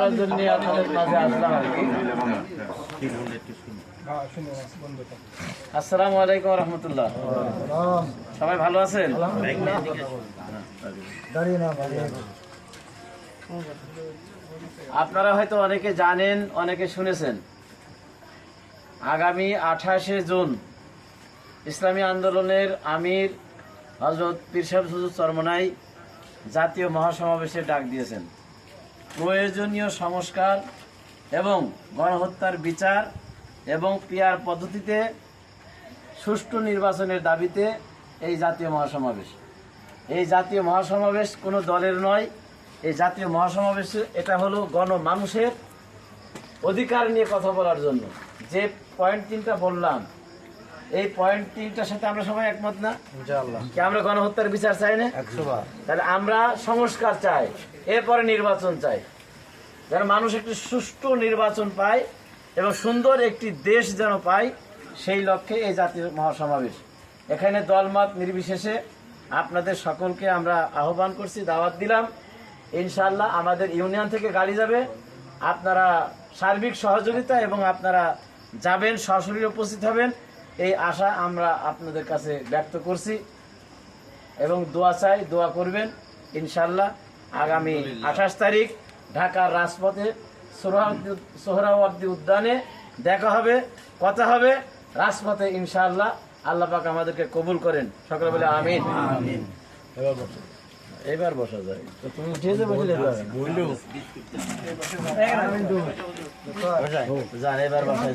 করার জন্য আপনাদের মাঝে আসলাম আর কি। আসসালামু আলাইকুম রহমতুল্লাহ। সবাই ভালো আছেন? আপনারা হয়তো অনেকে জানেন, অনেকে শুনেছেন, আগামী 28শে জুন ইসলামী আন্দোলনের আমির হযরত পীর সাহেব হুজুর চরমনাই জাতীয় মহাসমাবেশের ডাক দিয়েছেন। প্রয়োজনীয় সংস্কার এবং গণহত্যার বিচার এবং পিয়ার পদ্ধতিতে সুষ্ঠু নির্বাচনের দাবিতে এই জাতীয় মহাসমাবেশ। এই জাতীয় মহাসমাবেশ কোনো দলের নয়, এই জাতীয় মহাসমাবেশ এটা হলো গণমানুষের অধিকার নিয়ে কথা বলার জন্য। যে পয়েন্ট 3টা বললাম, এই পয়েন্ট 3টার সাথে আমরা সবাই একমত না? ইনশাআল্লাহ। কি আমরা গণহত্যার বিচার চাই না? 100 বার। তাহলে আমরা সংস্কার চাই, এরপরে নির্বাচন চাই, যেন মানুষ একটি সুষ্ঠু নির্বাচন পায় এবং সুন্দর একটি দেশ যেন পায়, সেই লক্ষ্যে এই জাতীয় মহাসমাবেশ। এখানে দলমত নির্বিশেষে আপনাদের সকলকে আমরা আহ্বান করছি, দাওয়াত দিলাম। ইনশাআল্লাহ আমাদের ইউনিয়ন থেকে গাড়ি যাবে, আপনারা সার্বিক সহযোগিতা এবং আপনারা যাবেন, সশরীরে উপস্থিত হবেন, এই আশা আমরা আপনাদের কাছে ব্যক্ত করছি এবং দোয়া চাই, দোয়া করবেন। ইনশাআল্লাহ আগামী 28 তারিখ ঢাকার রাজপথে সোহরাওয়ার্দী উদ্যানে দেখা হবে, কথা হবে রাজপথে ইনশাআল্লাহ। আল্লাহ পাক আমাদেরকে কবুল করেন, সকলে বলে আমিন। এবার বসা যায় তো, তুমি উঠে বসলে যান, এবার বসা